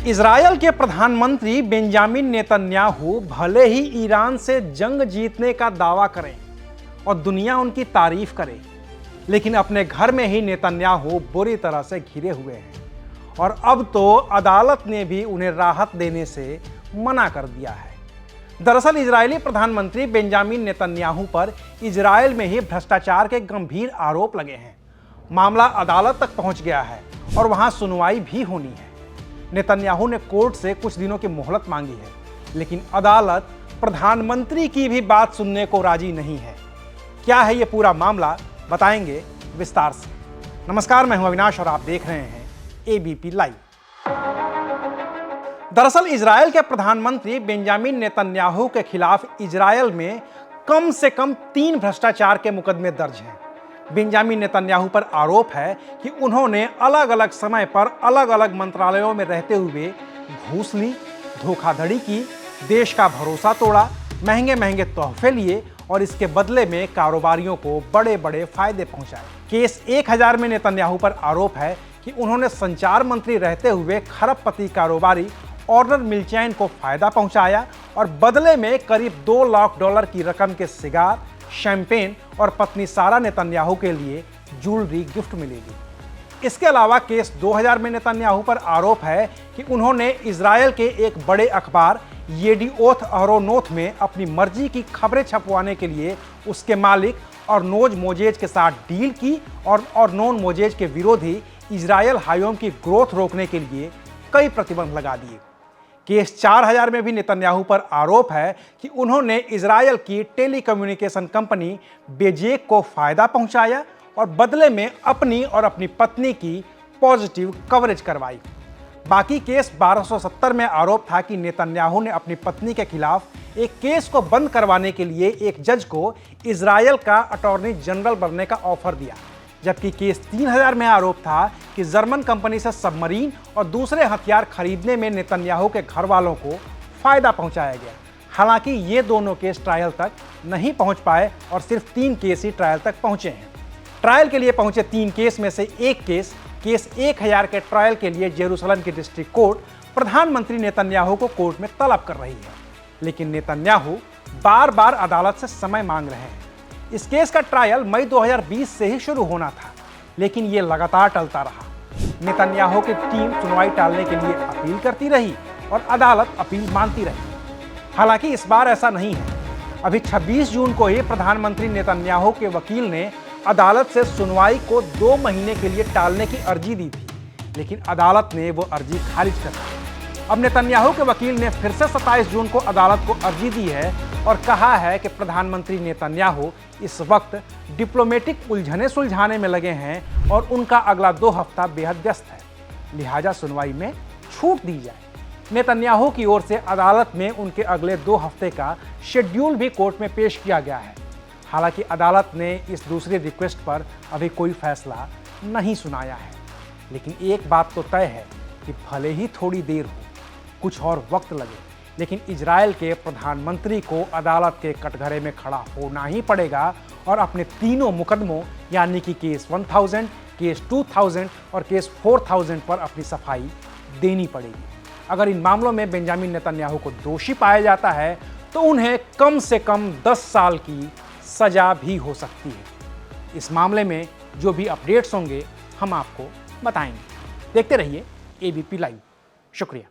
Israel के प्रधानमंत्री Benjamin Netanyahu भले ही ईरान से जंग जीतने का दावा करें और दुनिया उनकी तारीफ करे, लेकिन अपने घर में ही नेतन्याहू बुरी तरह से घिरे हुए हैं और अब तो अदालत ने भी उन्हें राहत देने से मना कर दिया है। दरअसल इजरायली प्रधानमंत्री बेंजामिन नेतन्याहू पर इजरायल में ही भ्रष्टाचार के गंभीर आरोप लगे हैं। मामला अदालत तक पहुंच गया है और वहां सुनवाई भी होनी है। नेतन्याहू ने कोर्ट से कुछ दिनों की मोहलत मांगी है, लेकिन अदालत प्रधानमंत्री की भी बात सुनने को राजी नहीं है। क्या है ये पूरा मामला, बताएंगे विस्तार से। नमस्कार, मैं हूं अविनाश और आप देख रहे हैं एबीपी लाइव। दरअसल इजरायल के प्रधानमंत्री बेंजामिन नेतन्याहू के खिलाफ इजरायल में कम से कम 3 भ्रष्टाचार के मुकदमे दर्ज हैं। बेंजामिन नेतन्याहू पर आरोप है कि उन्होंने अलग अलग समय पर अलग अलग मंत्रालयों में रहते हुए घूस ली, धोखाधड़ी की, देश का भरोसा तोड़ा, महंगे महंगे तोहफे लिए और इसके बदले में कारोबारियों को बड़े बड़े फायदे पहुंचाए। केस 1000 में नेतन्याहू पर आरोप है कि उन्होंने संचार मंत्री रहते हुए खरबपति कारोबारी ऑर्नर मिलचैन को फायदा पहुंचाया और बदले में करीब $2 लाख की रकम के सिगार, शैंपेन और पत्नी सारा नेतन्याहू के लिए ज्वेलरी गिफ्ट मिलेगी। इसके अलावा केस 2000 में नेतन्याहू पर आरोप है कि उन्होंने इजरायल के एक बड़े अखबार येडिओथ अहरोनोथ में अपनी मर्जी की खबरें छपवाने के लिए उसके मालिक अर्नोन मोजेज के साथ डील की और अर्नोन मोजेज के विरोधी इजरायल हायोम की ग्रोथ रोकने के लिए कई प्रतिबंध लगा दिए। केस 4000 में भी नेतन्याहू पर आरोप है कि उन्होंने इजरायल की टेलीकम्युनिकेशन कंपनी बेजेक को फायदा पहुंचाया और बदले में अपनी और अपनी पत्नी की पॉजिटिव कवरेज करवाई। बाकी केस 1270 में आरोप था कि नेतन्याहू ने अपनी पत्नी के खिलाफ एक केस को बंद करवाने के लिए एक जज को इजरायल का अटॉर्नी जनरल बनने का ऑफर दिया, जबकि केस 3000 में आरोप था कि जर्मन कंपनी से सबमरीन और दूसरे हथियार खरीदने में नेतन्याहू के घर वालों को फायदा पहुंचाया गया। हालांकि ये दोनों केस ट्रायल तक नहीं पहुंच पाए और सिर्फ 3 केस ही ट्रायल तक पहुंचे हैं। ट्रायल के लिए पहुंचे 3 केस में से एक केस 1000 के ट्रायल के लिए जेरूसलम की डिस्ट्रिक्ट कोर्ट प्रधानमंत्री नेतन्याहू को कोर्ट में तलब कर रही है, लेकिन नेतन्याहू बार बार अदालत से समय मांग रहे हैं। इस केस का ट्रायल मई 2020 से ही शुरू होना था, लेकिन ये लगातार टलता रहा। नेतन्याहू की टीम सुनवाई टालने के लिए अपील करती रही और अदालत अपील मानती रही। हालांकि इस बार ऐसा नहीं है। अभी 26 जून को ही प्रधानमंत्री नेतन्याहू के वकील ने अदालत से सुनवाई को 2 महीने के लिए टालने की अर्जी दी थी, लेकिन अदालत ने वो अर्जी खारिज कर दी। अब नेतन्याहू के वकील ने फिर से 27 जून को अदालत को अर्जी दी है और कहा है कि प्रधानमंत्री नेतन्याहू इस वक्त डिप्लोमेटिक उलझने सुलझाने में लगे हैं और उनका अगला 2 हफ्ता बेहद व्यस्त है, लिहाजा सुनवाई में छूट दी जाए। नेतन्याहू की ओर से अदालत में उनके अगले 2 हफ्ते का शेड्यूल भी कोर्ट में पेश किया गया है। हालांकि अदालत ने इस दूसरी रिक्वेस्ट पर अभी कोई फैसला नहीं सुनाया है, लेकिन एक बात तो तय है कि भले ही थोड़ी देर हो, कुछ और वक्त लगे, लेकिन इजरायल के प्रधानमंत्री को अदालत के कटघरे में खड़ा होना ही पड़ेगा और अपने तीनों मुकदमों यानी कि केस 1000, केस 2000 और केस 4000 पर अपनी सफाई देनी पड़ेगी। अगर इन मामलों में बेंजामिन नेतन्याहू को दोषी पाया जाता है तो उन्हें कम से कम 10 साल की सजा भी हो सकती है। इस मामले में जो भी अपडेट्स होंगे हम आपको बताएंगे। देखते रहिए एबीपी लाइव। शुक्रिया।